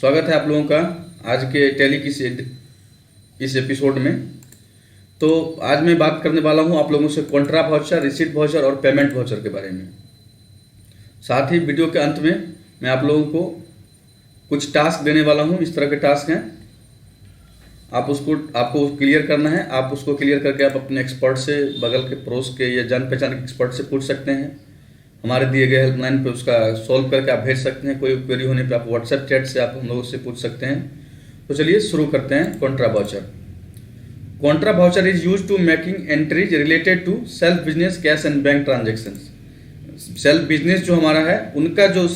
स्वागत है आप लोगों का आज के टेली की इस एपिसोड में। तो आज मैं बात करने वाला हूं आप लोगों से कॉन्ट्रा वाउचर, रिसीट वाउचर और पेमेंट वाउचर के बारे में। साथ ही वीडियो के अंत में मैं आप लोगों को कुछ टास्क देने वाला हूं। इस तरह के टास्क हैं, आपको क्लियर करना है। आप उसको क्लियर करके आप अपने एक्सपर्ट से, बगल के पड़ोस के या जान पहचान के एक्सपर्ट से पूछ सकते हैं। हमारे दिए गए हेल्पलाइन पे उसका सॉल्व करके आप भेज सकते हैं। कोई क्वेरी होने पे आप व्हाट्सएप चैट से आप हम लोगों से पूछ सकते हैं। तो चलिए शुरू करते हैं। Contra voucher. Contra voucher is use to making entries related to self business, cash and bank transactions. Self business जो हमारा है, उनका जो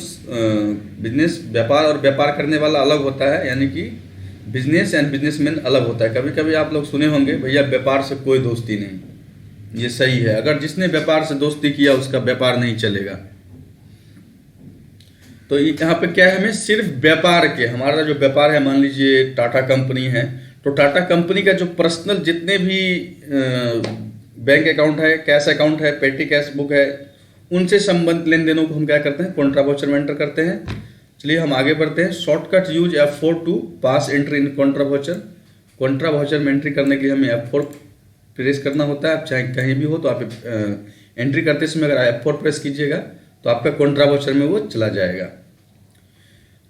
बिजनेस व्यापार और व्यापार करने वाला अलग होता है, यानी कि बिजनेस एंड बिजनेसमैन अलग होता है। कभी कभी आप लोग सुने होंगे, भैया व्यापार से कोई दोस्ती नहीं। ये सही है, अगर जिसने व्यापार से दोस्ती किया उसका व्यापार नहीं चलेगा। तो यहाँ पे क्या है, हमें सिर्फ व्यापार के, हमारा जो व्यापार है, मान लीजिए टाटा कंपनी है, तो टाटा कंपनी का जो पर्सनल जितने भी बैंक अकाउंट है, कैश अकाउंट है, पेटी कैश बुक है, उनसे संबंधित लेन देनों को हम क्या करते हैं, कॉन्ट्रा वाउचर में एंटर करते हैं। चलिए हम आगे बढ़ते हैं। Shortcut use F4 to pass entry in contra voucher. Contra voucher में एंट्री करने के लिए हमें F4 प्रेस करना होता है। आप चाहे कहीं भी हो तो आप एंट्री करते समय अगर F4 प्रेस कीजिएगा तो आपका कॉन्ट्रा वाउचर में वो चला जाएगा।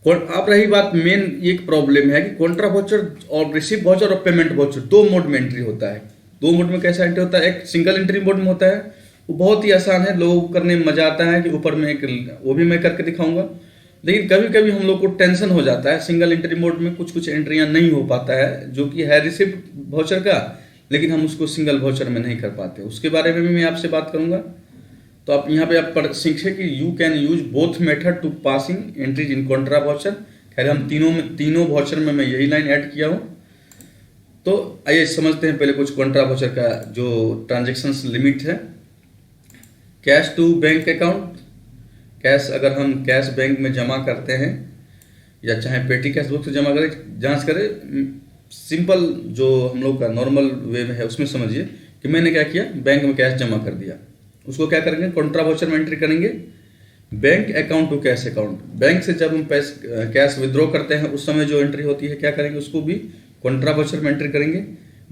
अब रही बात, मेन एक प्रॉब्लम है कि कॉन्ट्रा वाउचर और रिसीव वाउचर और पेमेंट वाउचर दो मोड में एंट्री होता है। दो मोड में कैसा एंट्री होता है, एक सिंगल एंट्री मोड में होता है, वो बहुत ही आसान है, लोगों को करने में मजा आता है कि ऊपर में एक, वो भी मैं करके दिखाऊंगा। लेकिन कभी कभी हम लोग को टेंशन हो जाता है, सिंगल एंट्री मोड में कुछ एंट्रियां नहीं हो पाता है, जो कि है रिसीव वाउचर का, लेकिन हम उसको सिंगल वाउचर में नहीं कर पाते। उसके बारे में भी मैं आपसे बात करूंगा। तो आप यहाँ पे आप सीखे कि you can use both method to passing entries in contra voucher. खैर हम तीनों वाउचर में मैं यही लाइन ऐड किया हूँ। तो आइए समझते हैं पहले कुछ कॉन्ट्रा वाउचर का जो ट्रांजेक्शन लिमिट है। Cash to bank account, cash अगर हम कैश बैंक में जमा करते हैं या चाहे पेटी कैश बुक से जमा करें, जांच करें, सिंपल जो हम लोग का नॉर्मल वे में है उसमें समझिए कि मैंने क्या किया, बैंक में कैश जमा कर दिया। उसको क्या करेंगे, कॉन्ट्रा वाउचर में एंट्री करेंगे। Bank account to cash account, bank से जब हम कैश विड्रॉ करते हैं उस समय जो एंट्री होती है, क्या करेंगे, उसको भी कॉन्ट्रा वाउचर में एंट्री करेंगे।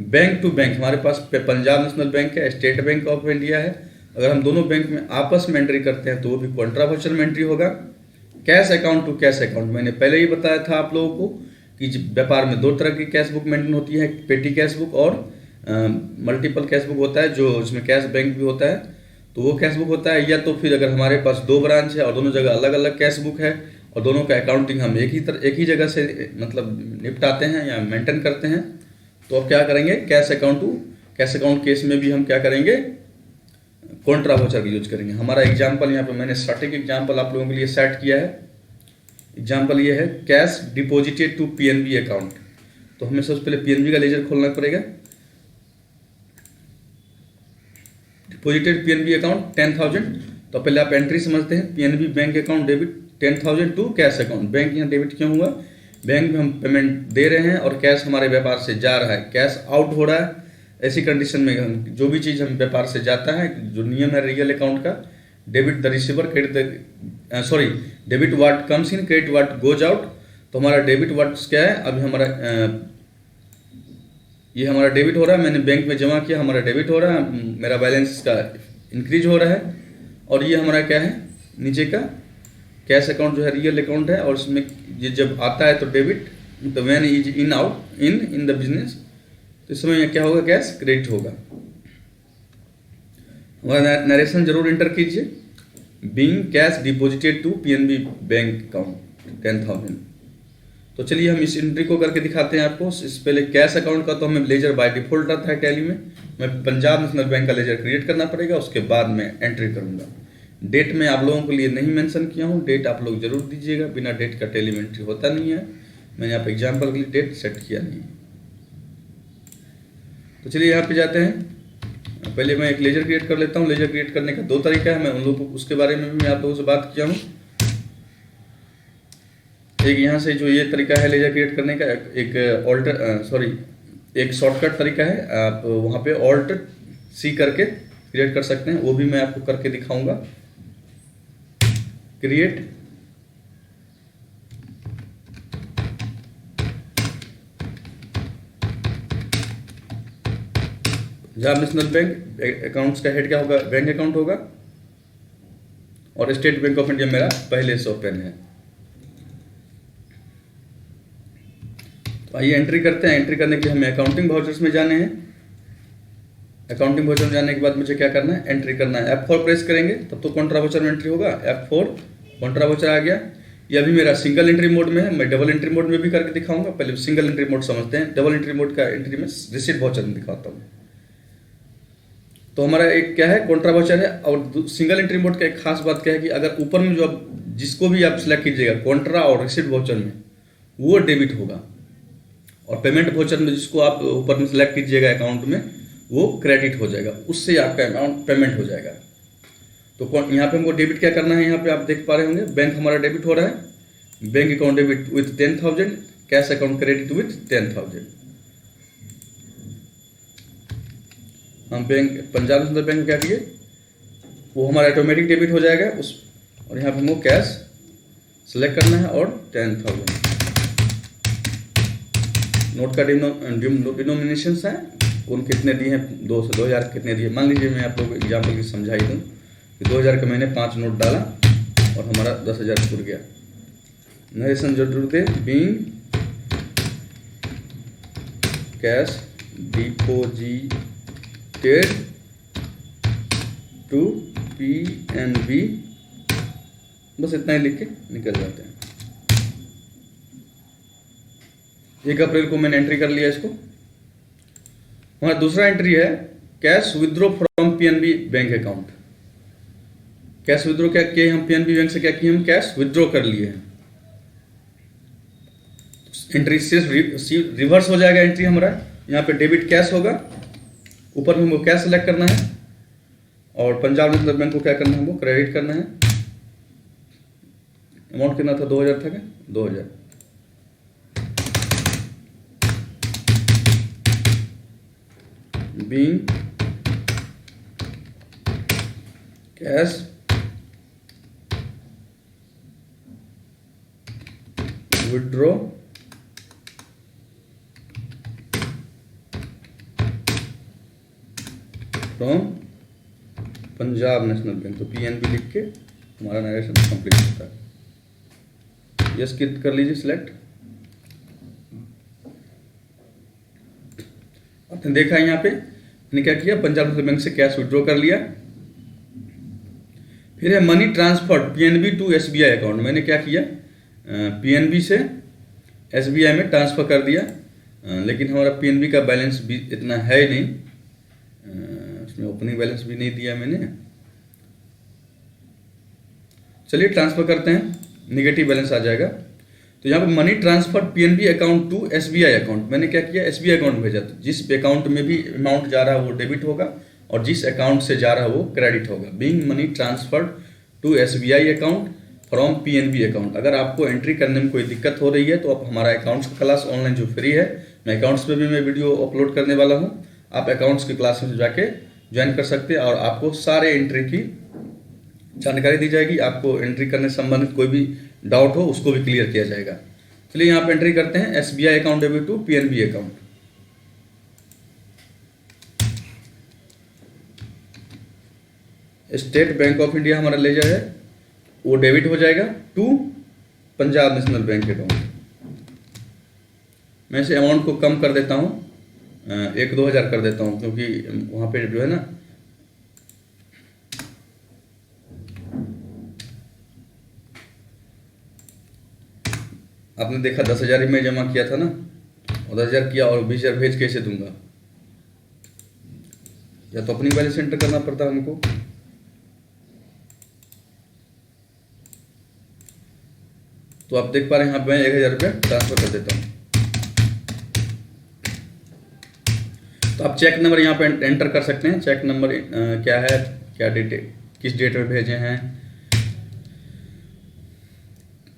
बैंक टू बैंक, हमारे पास पंजाब नेशनल बैंक है, स्टेट बैंक ऑफ इंडिया है, अगर हम दोनों बैंक में आपस में एंट्री करते हैं तो वो भी कॉन्ट्रा वाउचर में एंट्री होगा। Cash account to cash account, मैंने पहले ही बताया था आप लोगों को कि व्यापार में दो तरह की कैश बुक मेंटेन होती है, पेटी कैश बुक और मल्टीपल कैश बुक होता है, जो इसमें कैश बैंक भी होता है, तो वो कैश बुक होता है। या तो फिर अगर हमारे पास दो ब्रांच है और दोनों जगह अलग अलग कैश बुक है और दोनों का अकाउंटिंग हम एक ही जगह से मतलब निपटाते हैं या मेंटेन करते हैं, तो अब क्या करेंगे, cash account to cash account case में भी हम क्या करेंगे, कॉन्ट्रा वाउचर का यूज करेंगे। हमारा एग्जाम्पल यहाँ पे मैंने स्टैटिक एग्जाम्पल आप लोगों के लिए सेट किया है। एग्जाम्पल ये है, cash deposited to PNB account. तो हमें सबसे पहले पीएनबी का लेजर खोलना पड़ेगा। Deposited PNB account 10,000। तो पहले आप एंट्री समझते हैं, PNB bank account debit 10,000 to cash account. Bank यहाँ डेबिट क्यों हुआ, बैंक में हम पेमेंट दे रहे हैं और कैश हमारे व्यापार से जा रहा है, कैश आउट हो रहा है। ऐसी कंडीशन में हम जो भी चीज़ हम व्यापार से जाता है, जो नियम है रियल अकाउंट का, debit the receiver, debit what comes in, credit what goes out. तो हमारा डेबिट व्हाट क्या है, अभी हमारा ये हमारा डेबिट हो रहा है, मैंने बैंक में जमा किया, हमारा डेबिट हो रहा है, मेरा बैलेंस का इंक्रीज हो रहा है। और ये हमारा क्या है, नीचे का कैश अकाउंट जो है रियल अकाउंट है, और इसमें ये जब आता है तो डेबिट, तो when is in out in the business, तो इस समय क्या होगा, कैश क्रेडिट होगा। हमारा नरेशन जरूर इंटर कीजिए। Being cash deposited to PNB bank account 10,000। तो चलिए हम इस एंट्री को करके दिखाते हैं आपको। इस पहले कैश अकाउंट का तो हमें लेजर बाय डिफॉल्ट आता है टैली में, मैं पंजाब नेशनल बैंक का लेजर क्रिएट करना पड़ेगा, उसके बाद मैं एंट्री करूंगा। डेट में आप लोगों के लिए नहीं मेंशन किया हूँ, डेट आप लोग जरूर दीजिएगा, बिना डेट का टैली में एंट्री होता नहीं है। मैंने यहाँ पे एग्जाम्पल के लिए डेट सेट किया नहीं। तो चलिए यहाँ पे जाते हैं। पहले मैं एक लेजर क्रिएट कर लेता हूँ। लेजर क्रिएट करने का दो तरीका है, मैं उन लोगों को उसके बारे में भी मैं आप लोगों से बात किया हूँ। एक यहाँ से जो ये तरीका है लेजर क्रिएट करने का, एक शॉर्टकट तरीका है, आप वहाँ पे ऑल्ट सी करके क्रिएट कर सकते हैं, वो भी मैं आपको करके दिखाऊंगा। Create Punjab national bank accounts का हेड क्या होगा, बैंक अकाउंट होगा, और स्टेट बैंक ऑफ इंडिया मेरा पहले से ओपन है। तो आइए एंट्री करते हैं। एंट्री करने के लिए हमें अकाउंटिंग वाउचर्स में जाने हैं। अकाउंटिंग वाउचर में जाने के बाद मुझे क्या करना है, एंट्री करना है। F4 प्रेस करेंगे तब तो कॉन्ट्रा वाउचर में एंट्री होगा। F4 कॉन्ट्रा वाउचर आ गया। ये अभी मेरा सिंगल एंट्री मोड में है, मैं डबल एंट्री मोड में भी करके दिखाऊंगा। पहले सिंगल एंट्री मोड समझते हैं। डबल एंट्री मोड का एंट्री में रिसीट वाउचर में दिखाता हूँ। तो हमारा एक क्या है, कॉन्ट्रा वाउचर है। और सिंगल एंट्री मोड का एक खास बात क्या है कि अगर ऊपर में जो आप जिसको भी आप सिलेक्ट कीजिएगा कॉन्ट्रा और रिसीट वाउचर में, वो डेबिट होगा, और पेमेंट वाउचर में जिसको आप ऊपर में सिलेक्ट कीजिएगा अकाउंट में, वो क्रेडिट हो जाएगा, उससे आपका अमाउंट पेमेंट हो जाएगा। तो यहाँ पे हमको डेबिट क्या करना है, यहाँ पे आप देख पा रहे होंगे बैंक हमारा डेबिट हो रहा है। Bank account debit with 10,000, cash account credit with 10,000। हम बैंक पंजाब नेशनल बैंक में क्या किए, वो हमारा ऑटोमेटिक डेबिट हो जाएगा उस, और यहाँ पे हमको कैश सेलेक्ट करना है और 10,000। नोट का डिनोमिनेशंस है, उन कितने दिए हैं, 2 से 2,000 कितने दिए। मान लीजिए मैं आप लोग एग्जाम्पल की समझाई दूँ कि 2,000 का मैंने 5 नोट डाला और हमारा 10,000 छूट गया। नरेशन जरूर दे, being cash deposited to PNB, बस इतना ही लिख के निकल जाते हैं। 1 अप्रैल को मैंने एंट्री कर लिया इसको। हमारा दूसरा एंट्री है cash withdraw from PNB bank account. Cash withdraw क्या किए हम, PNB बैंक से क्या किए हम, कैश विद्रो कर लिए हैं। एंट्री सिर्फ रिवर्स हो जाएगा एंट्री हमारा। यहाँ पे डेबिट कैश होगा, ऊपर में हमको कैश सेलेक्ट करना है, और पंजाब नेशनल बैंक को क्या करना है, हमको क्रेडिट करना है। अमाउंट कितना था, 2,000 था क्या, 2,000। Being cash withdraw from Punjab national bank, तो PNB लिख के हमारा नरेशन कंप्लीट होता है। यस कर लीजिए सिलेक्ट। आपने देखा यहाँ पे मैंने क्या किया, पंजाब नेशनल बैंक से कैश विड्रॉ कर लिया। फिर है money transfer PNB to SBI account. मैंने क्या किया, PNB से SBI में ट्रांसफर कर दिया, लेकिन हमारा PNB का बैलेंस भी इतना है नहीं, उसमें ओपनिंग बैलेंस भी नहीं दिया मैंने। चलिए ट्रांसफर करते हैं, निगेटिव बैलेंस आ जाएगा। तो यहाँ पे money transfer PNB account to SBI account, मैंने क्या किया, SBI अकाउंट भेजा। तो जिस अकाउंट में भी अमाउंट जा रहा है वो डेबिट होगा, और जिस अकाउंट से जा रहा है वो क्रेडिट होगा। Being money transfer to SBI account from PNB account. अगर आपको एंट्री करने में कोई दिक्कत हो रही है तो आप हमारा अकाउंट्स का क्लास ऑनलाइन जो फ्री है, मैं अकाउंट्स पे भी मैं वीडियो अपलोड करने वाला हूँ, आप अकाउंट्स की क्लास में जाके ज्वाइन कर सकते हैं, और आपको सारे एंट्री की जानकारी दी जाएगी। आपको एंट्री करने से संबंधित कोई भी डाउट हो उसको भी क्लियर किया जाएगा। चलिए यहाँ पे एंट्री करते हैं, SBI account debit to PNB account. State bank of India हमारा लेजर है, वो डेबिट हो जाएगा to Punjab national bank account. मैं इसे अमाउंट को कम कर देता हूँ, 1-2 हज़ार कर देता हूँ, क्योंकि वहाँ पे जो है ना आपने देखा 10,000 ही मैं जमा किया था ना, और 10,000 किया और 20,000 भेज कैसे दूंगा, या तो अपनी बैलेंस एंटर करना पड़ता है हमको। तो आप देख पा रहे हैं यहाँ पे मैं 1,000 रुपये ट्रांसफर कर देता हूँ। तो आप चेक नंबर यहाँ पे एंटर कर सकते हैं। चेक नंबर क्या है, क्या डेट, किस डेट में भेजे हैं,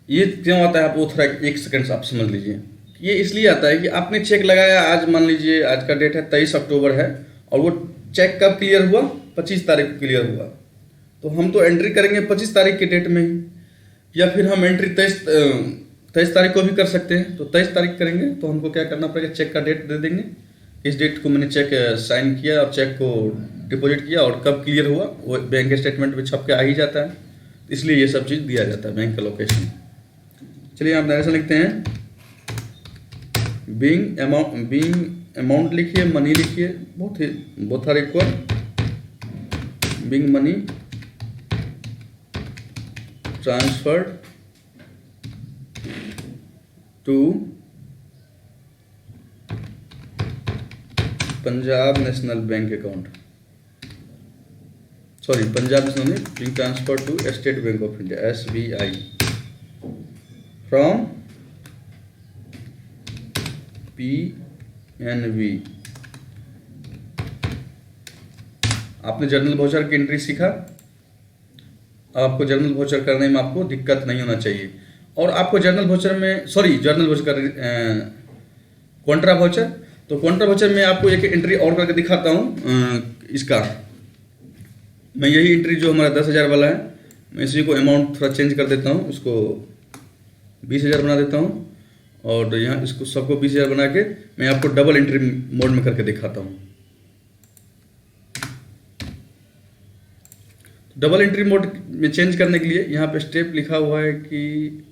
ये क्यों आता है, आप वो थोड़ा 1 सेकंड आप समझ लीजिए। ये इसलिए आता है कि आपने चेक लगाया, आज मान लीजिए आज का डेट है 23 अक्टूबर है, और वो चेक कब क्लियर हुआ, 25 तारीख को क्लियर हुआ। तो हम तो एंट्री करेंगे 25 तारीख के डेट में ही, या फिर हम एंट्री 23 तारीख को भी कर सकते हैं। तो 23 तारीख करेंगे तो हमको क्या करना पड़ेगा, चेक का डेट दे देंगे किस डेट को मैंने चेक साइन किया और चेक को डिपॉजिट किया और कब क्लियर हुआ, वो बैंक स्टेटमेंट में छप के आ ही जाता है। इसलिए ये सब चीज़ दिया जाता है, बैंक का लोकेशन। चलिए आप नरेशन लिखते हैं। बीइंग अमाउंट लिखिए, मनी लिखिए, बहुत are equal. Being money transferred to Punjab national bank account, sorry Punjab national नहीं, being transferred to state bank of India SBI from PNB। आपने जर्नल वाउचर की एंट्री सीखा। अब आपको जर्नल वाउचर करने में आपको दिक्कत नहीं होना चाहिए। और आपको जर्नल वाउचर में, sorry journal voucher contra voucher, तो कॉन्ट्रा वाउचर में आपको एक एंट्री और करके दिखाता हूँ। इसका मैं यही एंट्री जो हमारा 10,000 वाला है, मैं इसी को अमाउंट थोड़ा चेंज कर देता हूँ, इसको 20,000 बना देता हूँ और यहाँ इसको सबको 20,000 बना के मैं आपको डबल एंट्री मोड में करके दिखाता हूँ। डबल एंट्री मोड में चेंज करने के लिए यहाँ पे स्टेप लिखा हुआ है कि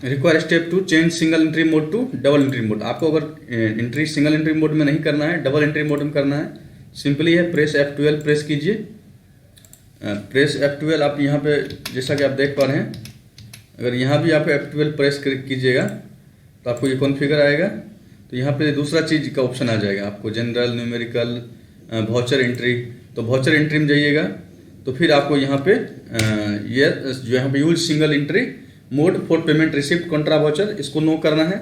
require step to change single entry mode to double entry mode. आपको अगर एंट्री सिंगल एंट्री मोड में नहीं करना है, डबल एंट्री मोड में करना है, सिंपली है प्रेस F12 प्रेस कीजिए। प्रेस F12 आप यहाँ पे जैसा कि आप देख पा रहे हैं, अगर यहाँ भी आप F12 प्रेस कीजिएगा तो आपको ये कॉन्फ़िगर आएगा। तो यहाँ पे दूसरा चीज़ का ऑप्शन आ जाएगा आपको, जनरल, न्यूमेरिकल, वाउचर एंट्री। तो वाउचर एंट्री में जाइएगा तो फिर आपको यहाँ पे ये जो यहाँ पे use single entry mode for payment receipt Contra voucher, इसको नो करना है।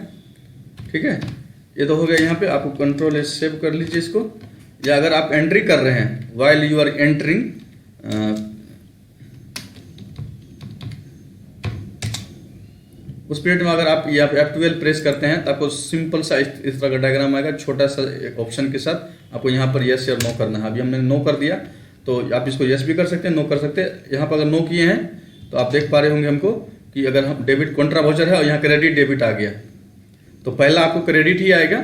ठीक है, ये तो हो गया। यहाँ पे आपको कंट्रोल एस सेव कर लीजिए इसको। या अगर आप एंट्री कर रहे हैं वाइल यू आर एंट्रिंग, उस पीरियड में अगर आप यहाँ पे F12 प्रेस करते हैं तो आपको सिंपल सा इस तरह का डायग्राम आएगा, छोटा सा एक ऑप्शन के साथ। आपको यहाँ पर यस या नो करना है। अभी हमने नो कर दिया तो आप इसको यस भी कर सकते हैं, नो कर सकते हैं। यहाँ पर अगर नो किए हैं तो आप देख पा रहे होंगे हमको कि अगर हम डेबिट कॉन्ट्रा वाउचर है और यहाँ क्रेडिट डेबिट आ गया, तो पहला आपको क्रेडिट ही आएगा,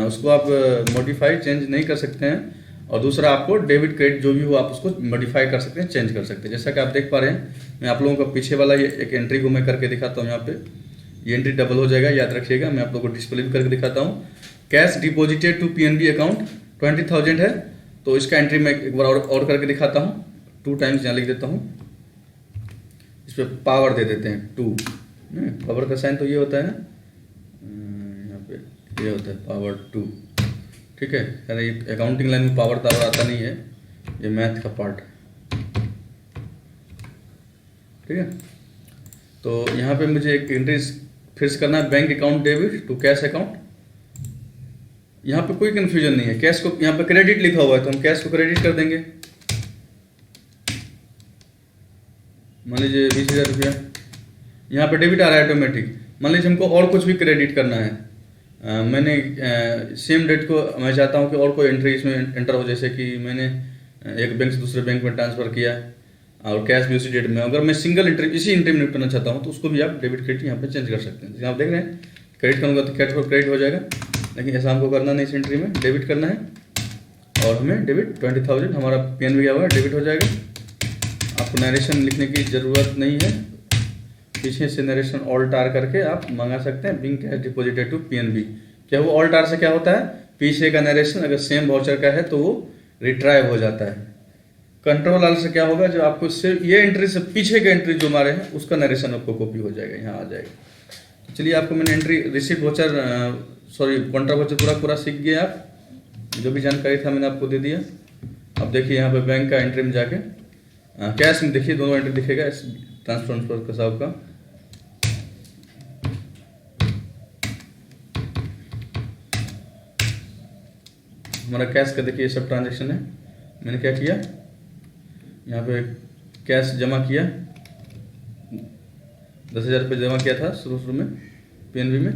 उसको आप मॉडिफाई चेंज नहीं कर सकते हैं। और दूसरा आपको डेबिट क्रेडिट जो भी हो आप उसको मॉडिफाई कर सकते हैं, चेंज कर सकते हैं। जैसा कि आप देख पा रहे हैं, मैं आप लोगों का पीछे वाला ये एक एंट्री को मैं करके दिखाता हूँ। यहाँ पे ये एंट्री डबल हो जाएगा, याद रखिएगा। मैं आप लोगों को डिस्प्ले भी करके दिखाता हूँ। Cash deposited to PNB account 20,000 है, तो इसका एंट्री मैं एक बार और करके दिखाता हूँ। 2 टाइम्स यहाँ लिख देता हूँ, इस पर पावर दे देते हैं 2। पावर का साइन तो ये होता है, यहाँ पे ये होता है पावर 2। ठीक है, अरे ये अकाउंटिंग लाइन में पावर तावर आता नहीं है, ये मैथ का पार्ट। ठीक है, तो यहाँ पे मुझे एक एंट्री फिर से करना है, bank account debit to cash account. यहाँ पे कोई कंफ्यूजन नहीं है, कैश को यहाँ पे क्रेडिट लिखा हुआ है तो हम कैश को क्रेडिट कर देंगे। मान लीजिए 20,000 रुपया, यहाँ पे डेबिट आ रहा है ऑटोमेटिक। मान लीजिए हमको और कुछ भी क्रेडिट करना है, मैंने सेम डेट को मैं चाहता हूँ कि और कोई एंट्री इसमें एंटर हो, जैसे कि मैंने एक बैंक से दूसरे बैंक में ट्रांसफ़र किया और कैश भी उसी डेट में। अगर मैं सिंगल एंट्री इसी एंट्री में करना चाहता हूँ तो उसको भी आप डेबिट क्रेडिट यहाँ पे चेंज कर सकते हैं। जैसे आप देख रहे हैं क्रेडिट करूँगा तो कैश पर क्रेडिट हो जाएगा, लेकिन ऐसा हमको करना नहीं, इस एंट्री में डेबिट करना है। और हमें डेबिट 20,000 हमारा PNB गया हुआ है, डेबिट हो जाएगा। आपको नरेशन लिखने की ज़रूरत नहीं है, पीछे से नरेशन ऑल्ट आर करके आप मंगा सकते हैं। Being cash deposited to PNB, क्या वो ऑल्ट आर से क्या होता है, पीछे का नरेशन अगर सेम वाउचर का है तो वो रिट्राइव हो जाता है। कंट्रोल आर से क्या होगा, जो आपको सिर्फ ये एंट्री से पीछे का एंट्री जो मारे हैं उसका नरेशन आपको कॉपी हो जाएगा, यहाँ आ जाएगा। तो चलिए आपको मैंने entry receipt voucher sorry Contra voucher पूरा सीख गए आप, जो भी जानकारी था मैंने आपको दे दिया। अब देखिए यहाँ पे बैंक का एंट्री में जाके कैश में देखिए दोनों एंट्री दिखेगा इस ट्रांसफर का साहब का। हमारा कैश का देखिए ये सब ट्रांजेक्शन है। मैंने क्या किया, यहाँ पे कैश जमा किया, 10,000 रुपये जमा किया था शुरू में PNB में,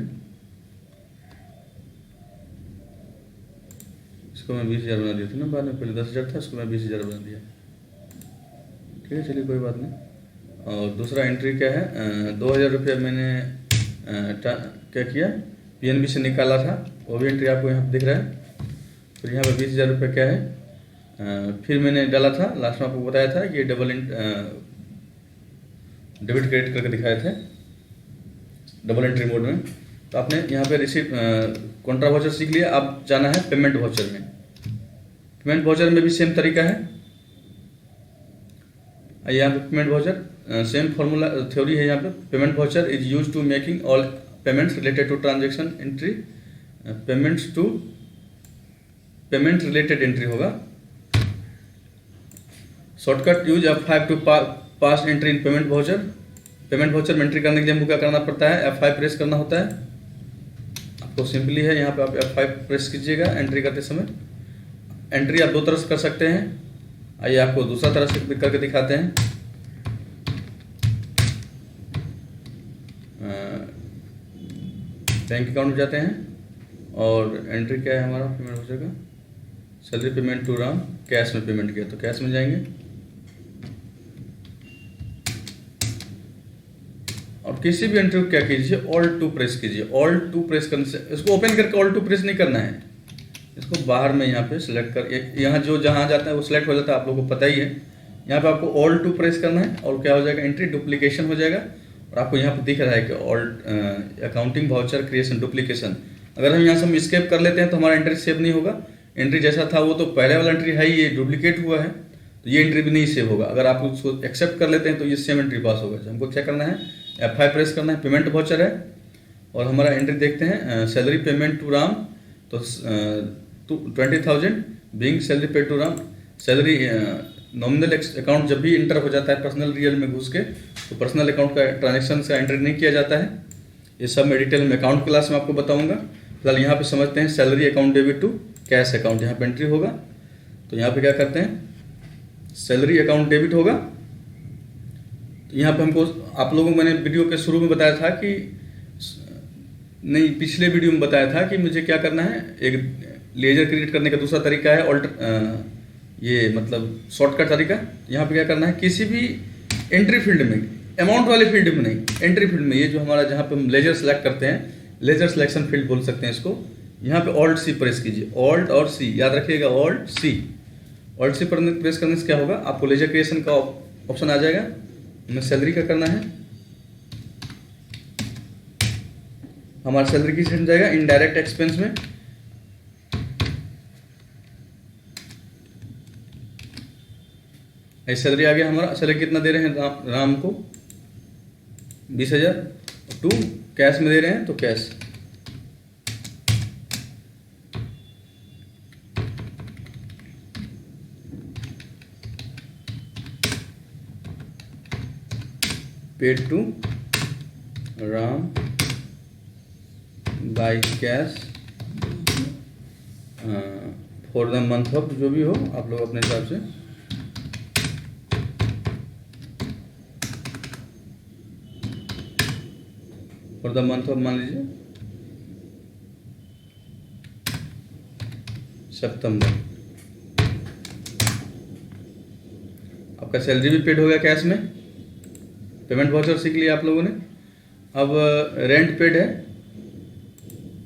इसको मैं 20,000 बना दिया था ना बाद में, पहले 10,000 था, इसको मैं 20,000 बना दिया। ठीक है, चलिए कोई बात नहीं। और दूसरा एंट्री क्या है, 2,000 रुपया मैंने क्या किया, पीएनबी से निकाला था, वो भी एंट्री आपको यहाँ पे दिख रहा है। फिर यहाँ पे 20,000 रुपये क्या है, फिर मैंने डाला था, लास्ट में आपको बताया था कि ये डेबिट क्रेडिट करके दिखाए थे डबल एंट्री मोड में। तो आपने यहाँ पे रिसीव कॉन्ट्रा वाउचर सीख लिया, अब जाना है पेमेंट वाउचर में। पेमेंट वाउचर में भी सेम तरीका है। यहाँ पे payment voucher same formula theory है। यहाँ पे payment voucher is use to making all payments related to transaction entry, payments to payment related entry होगा। Shortcut use F5 to pass entry in payment voucher. Payment voucher में entry करने के लिए हमको क्या करना पड़ता है, F5 प्रेस करना होता है। आपको सिंपली है, यहाँ पे आप F5 प्रेस कीजिएगा एंट्री करते समय। एंट्री आप दो तरह से कर सकते हैं, आइए आपको दूसरा तरह से करके दिखाते हैं। बैंक अकाउंट में जाते हैं और एंट्री क्या है हमारा पेमेंट वाउचर का, salary payment to Ram, cash में पेमेंट किया तो कैश में जाएंगे और किसी भी एंट्री को क्या कीजिए, ऑल्ट 2 प्रेस कीजिए। ऑल्ट 2 प्रेस करने से इसको ओपन करके ऑल्ट 2 प्रेस नहीं करना है, इसको बाहर में यहाँ पे सिलेक्ट कर, यहाँ जो जहाँ जाता है वो सिलेक्ट हो जाता है, आप लोगों को पता ही है। यहाँ पे आपको ऑल्ट 2 प्रेस करना है और क्या हो जाएगा, एंट्री डुप्लीकेशन हो जाएगा। और आपको यहाँ पे दिख रहा है कि alt accounting voucher creation duplication. अगर हम यहाँ से हम स्केप कर लेते हैं तो हमारा एंट्री सेव नहीं होगा। एंट्री जैसा था वो तो पहले वाला एंट्री है, ये डुप्लीकेट हुआ है तो ये एंट्री भी नहीं सेव होगा। अगर आप उसको एक्सेप्ट कर लेते हैं तो ये सेम एंट्री पास होगा। हमको क्या करना है, F5 प्रेस करना है, पेमेंट वाउचर है और हमारा एंट्री देखते हैं, सैलरी पेमेंट टू राम, तो 20,000 being salary paid to Ram. Salary nominal account जब भी इंटर हो जाता है पर्सनल रियल में घुस के, तो पर्सनल अकाउंट का ट्रांजेक्शन का एंट्री नहीं किया जाता है। ये सब मैं डिटेल में अकाउंट क्लास में आपको बताऊंगा। फिलहाल यहाँ पे समझते हैं salary account debit to cash account, यहाँ पे एंट्री होगा। तो यहाँ पे क्या करते हैं, सैलरी अकाउंट डेबिट होगा। तो यहाँ पे हमको आप लोगों को मैंने वीडियो के शुरू में बताया था कि नहीं, पिछले वीडियो में बताया था कि मुझे क्या करना है, एक लेजर क्रिएट करने का दूसरा तरीका है ये मतलब शॉर्टकट तरीका। यहाँ पे क्या करना है, किसी भी एंट्री फील्ड में, अमाउंट वाले फील्ड में नहीं, एंट्री फील्ड में, ये जो हमारा जहाँ पे हम लेजर सेलेक्ट करते हैं, लेजर सिलेक्शन फील्ड बोल सकते हैं इसको। यहाँ पे ऑल्ट सी प्रेस कीजिए, ऑल्ट और सी, याद रखिएगा alt C. Alt C press करने से क्या होगा, आपको लेजर क्रिएशन का ऑप्शन आ जाएगा। हमें सैलरी का करना है, हमारा सैलरी किस में जाएगा, इनडायरेक्ट एक्सपेंस में। सैलरी आ गया हमारा। सैलरी कितना दे रहे हैं राम को, 20,000। टू कैश में दे रहे हैं तो cash, paid to Ram by cash for the month of, जो भी हो आप लोग अपने हिसाब से। फॉर द मंथ ऑफ मान लीजिए सितंबर। आपका सैलरी भी पेड हो गया कैश में, पेमेंट वाउचर सीख लिया आप लोगों ने। अब रेंट पेड है,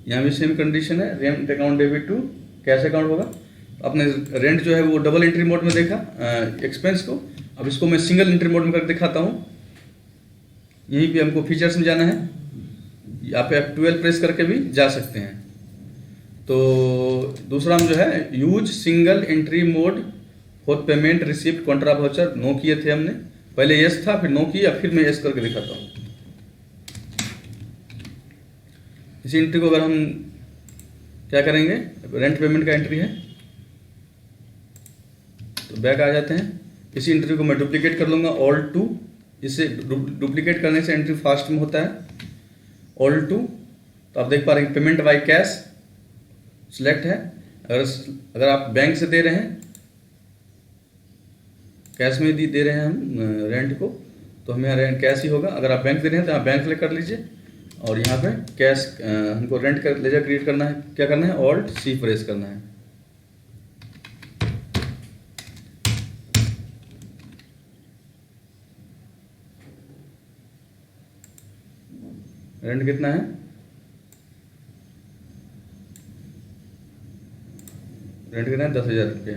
यहाँ भी सेम कंडीशन है, rent account debit to cash account होगा। आपने रेंट जो है वो डबल एंट्री मोड में देखा एक्सपेंस को। अब इसको मैं सिंगल एंट्री मोड में करके दिखाता हूँ। यहीं पे हमको फीचर्स में जाना है, यहाँ पे F12 प्रेस करके भी जा सकते हैं। तो दूसरा हम जो है, use single entry mode for payment receipt contra voucher, no किए थे हमने, पहले यस था फिर नो किया, फिर मैं यस करके दिखाता हूँ। इसी एंट्री को अगर हम क्या करेंगे, रेंट पेमेंट का एंट्री है तो बैक आ जाते हैं। इसी एंट्री को मैं डुप्लीकेट कर लूँगा, ऑल्ट 2। इससे डुप्लीकेट करने से एंट्री फास्ट में होता है, ऑल्ट 2। तो आप देख पा रहे हैं पेमेंट बाय कैश सिलेक्ट है। अगर आप बैंक से दे रहे हैं, कैश में दे रहे हैं हम रेंट को, तो हमें यहाँ रेंट कैश ही होगा। अगर आप बैंक दे रहे हैं तो आप बैंक सेलेक्ट कर लीजिए और यहाँ पे कैश हमको रेंट का लेजर क्रिएट करना है। क्या करना है, ऑल्ट सी प्रेस करना है। रेंट कितना है, रेंट कितना है? 10,000 रुपया।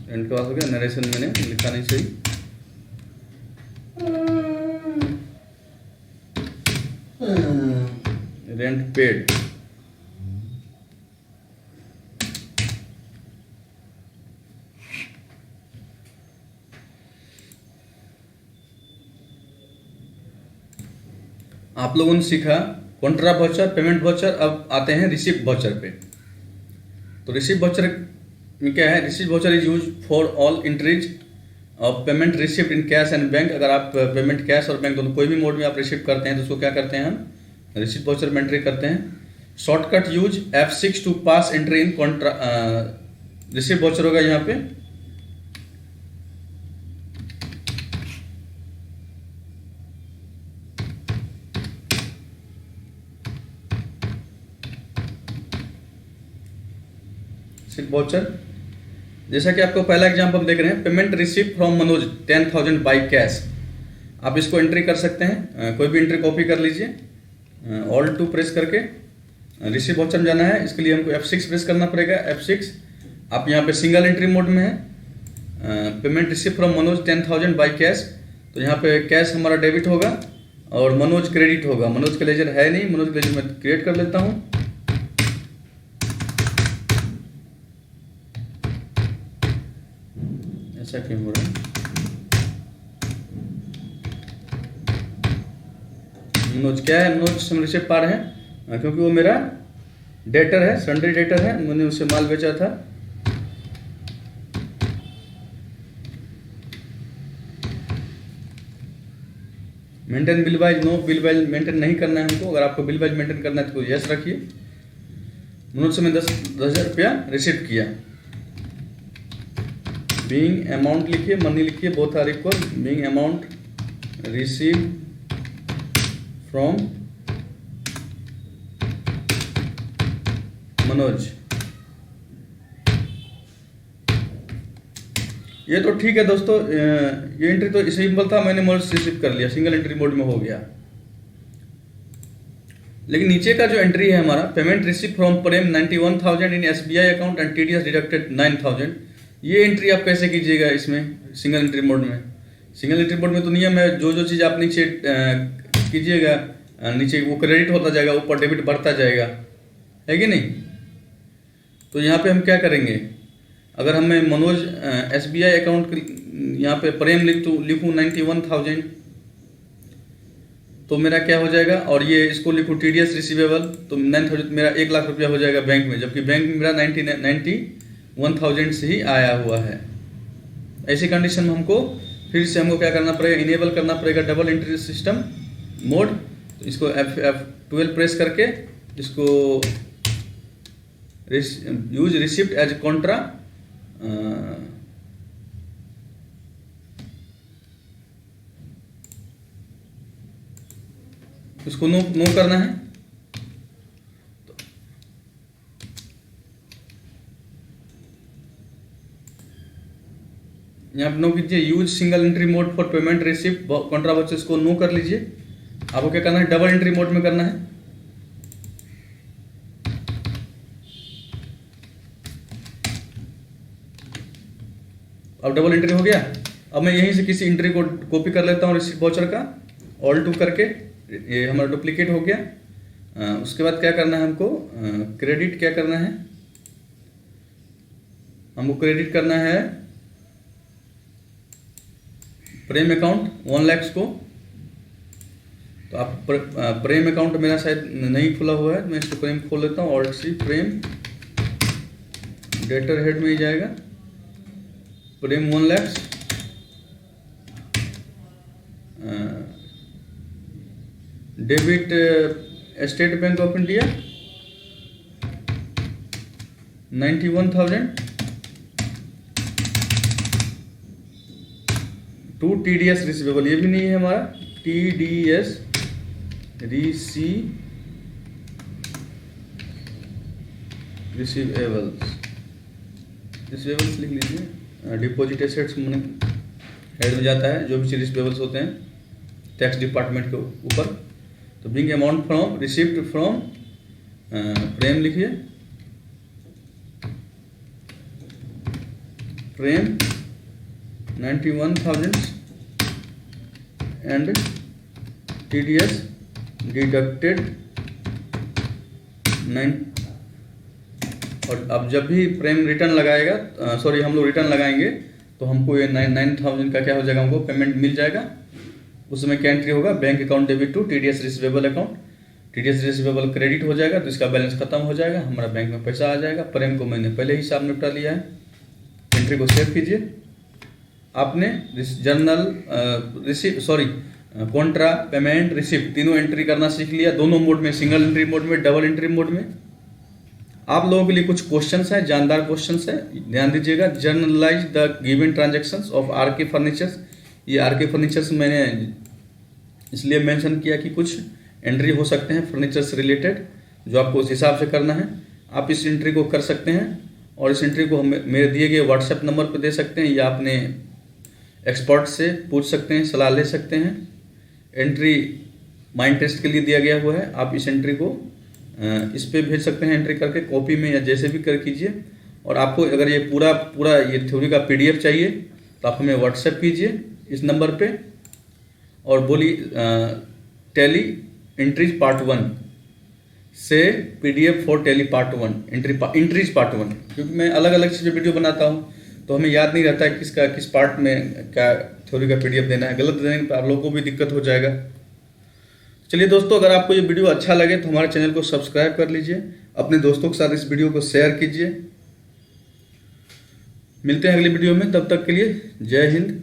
रेंट का पास हो गया। नरेशन मैंने लिखा नहीं सही। रेंट पेड, आप लोगों ने सीखा कॉन्ट्रा वाउचर, पेमेंट वाउचर। अब आते हैं रिसिप्ट वाउचर पे। तो रिसिप्ट वाउचर में क्या है? Receipt voucher is use for all entries of payment receipt in cash and bank. अगर आप पेमेंट कैश और बैंक दोनों कोई भी मोड में आप रिसीव करते हैं तो उसको क्या करते हैं? हम रिसिप्ट वाउचर में एंट्री करते हैं। Shortcut use F6 to pass entry in contra. Receipt voucher होगा यहाँ पे रिसिप्ट वाउचर। जैसा कि आपको पहला एग्जांपल देख रहे हैं, payment receipt from Manoj 10,000 by cash. आप इसको एंट्री कर सकते हैं। कोई भी एंट्री कॉपी कर लीजिए, ऑल 2 प्रेस करके रिसिप्ट वाउचर में जाना है। इसके लिए हमको F6 प्रेस करना पड़ेगा। F6। आप यहाँ पे सिंगल एंट्री मोड में है। Payment receipt from Manoj 10,000 by cash. तो यहाँ पे कैश हमारा डेबिट होगा और मनोज क्रेडिट होगा। मनोज का लेजर है नहीं, मनोज का लेजर मैं क्रिएट कर लेता हूँ। ऐसा क्यों हो रहा है? मनोज क्या है? मनोज से रिसिप्ट पा रहे हैं क्योंकि वो मेरा डेटर है, सन्ड्री डेटर है। मैंने उसे माल बेचा था। Maintain bill wise, no bill wise maintain नहीं करना है हमको। अगर आपको बिल वाइज मेंटेन करना है तो यस रखिए। मनोज से मैंने 10,000 रुपया रिसीव किया। बीइंग अमाउंट लिखिए, मनी लिखिए, both are equal. Being amount receive from Manoj. ये तो ठीक है दोस्तों। ये एंट्री तो सिंपल था, मैंने मनोज से रिसीव कर लिया, सिंगल एंट्री मोड में हो गया। लेकिन नीचे का जो एंट्री है हमारा, payment receive from Prem 91,000 in SBI account and TDS deducted 9,000। ये एंट्री आप कैसे कीजिएगा इसमें सिंगल एंट्री मोड में? सिंगल एंट्री मोड में तो नियम है, जो चीज़ आप नीचे कीजिएगा नीचे वो क्रेडिट होता जाएगा, ऊपर डेबिट बढ़ता जाएगा, है कि नहीं? तो यहाँ पे हम क्या करेंगे? अगर हमें मनोज SBI अकाउंट यहाँ पे प्रेम लिखूँ 91,000 तो मेरा क्या हो जाएगा? और ये इसको लिखूँ TDS रिसीवेबल तो 9,000 मेरा 1 लाख रुपया हो जाएगा बैंक में, जबकि बैंक में मेरा 91,000 से ही आया हुआ है। ऐसी कंडीशन में हमको फिर से हमको क्या करना पड़ेगा? इनेबल करना पड़ेगा डबल एंट्री सिस्टम मोड। तो इसको F12 प्रेस करके इसको यूज रिसिप्ट एज कॉन्ट्रा इसको नो करना है। यहाँ पे नो कीजिए। Use single entry mode for payment receipt Contra vouchers को नो कर लीजिए। आपको क्या करना है? डबल एंट्री मोड में करना है। अब डबल एंट्री हो गया। अब मैं यहीं से किसी एंट्री को कॉपी कर लेता हूँ रिसिप्ट वाउचर का, ऑल 2 करके। ये हमारा डुप्लीकेट हो गया। उसके बाद क्या करना है हमको? क्रेडिट क्या करना है? हमको क्रेडिट करना है प्रेम अकाउंट 1 लाख को। तो आप प्रेम अकाउंट मेरा शायद नहीं खुला हुआ है, मैं इसको प्रेम खोल लेता हूँ। Alt C Prem, debtor head में ही जाएगा Prem 1 lakh. Debit State bank of India 91,000 to TDS receivable. ये भी नहीं है हमारा TDS रिसीवेबल्स लिख लीजिए। डिपॉजिट एसेट्स मनी हेड में जाता है, जो भी रिसीवेबल्स होते हैं टैक्स डिपार्टमेंट के ऊपर। तो being amount from receipt from Prem लिखिए, प्रेम 91,000 एंड TDS डिडक्टेड 9। और अब जब भी प्रेम रिटर्न लगाएगा, हम लोग रिटर्न लगाएंगे तो हमको ये 9,000 का क्या हो जाएगा, हमको पेमेंट मिल जाएगा। उसमें क्या एंट्री होगा, bank account debit to TDS receivable account, TDS receivable credit हो जाएगा तो इसका बैलेंस खत्म हो जाएगा, हमारा बैंक में पैसा आ जाएगा। प्रेम को मैंने पहले ही हिसाब निपटा लिया है। एंट्री को सेव कीजिए। आपने कॉन्ट्रा, पेमेंट, रिसिप्ट तीनों एंट्री करना सीख लिया, दोनों मोड में, सिंगल एंट्री मोड में, डबल एंट्री मोड में। आप लोगों के लिए कुछ क्वेश्चंस हैं, जानदार क्वेश्चंस हैं, ध्यान दीजिएगा। Generalized the given transactions of RK furnitures. ये RK फर्नीचर्स मैंने इसलिए मेंशन किया कि कुछ एंट्री हो सकते हैं फर्नीचर से रिलेटेड, जो आपको उस हिसाब से करना है। आप इस एंट्री को कर सकते हैं और इस एंट्री को मेरे दिए गए व्हाट्सएप नंबर पर दे सकते हैं या अपने एक्सपर्ट से पूछ सकते हैं, सलाह ले सकते हैं। एंट्री माइंड टेस्ट के लिए दिया गया हुआ है। आप इस एंट्री को इस पे भेज सकते हैं, एंट्री करके कॉपी में या जैसे भी कर कीजिए। और आपको अगर ये पूरा ये थ्योरी का PDF चाहिए तो आप हमें व्हाट्सएप कीजिए इस नंबर पे और बोलिए टैली एंट्रीज पार्ट 1 से PDF for tally part 1 entries part 1। क्योंकि मैं अलग अलग चीज़ें वीडियो बनाता हूँ तो हमें याद नहीं रहता है किस पार्ट में क्या थ्योरी का PDF देना है। गलत देने पर आप लोगों को भी दिक्कत हो जाएगा। चलिए दोस्तों, अगर आपको ये वीडियो अच्छा लगे तो हमारे चैनल को सब्सक्राइब कर लीजिए, अपने दोस्तों के साथ इस वीडियो को शेयर कीजिए। मिलते हैं अगली वीडियो में, तब तक के लिए जय हिंद।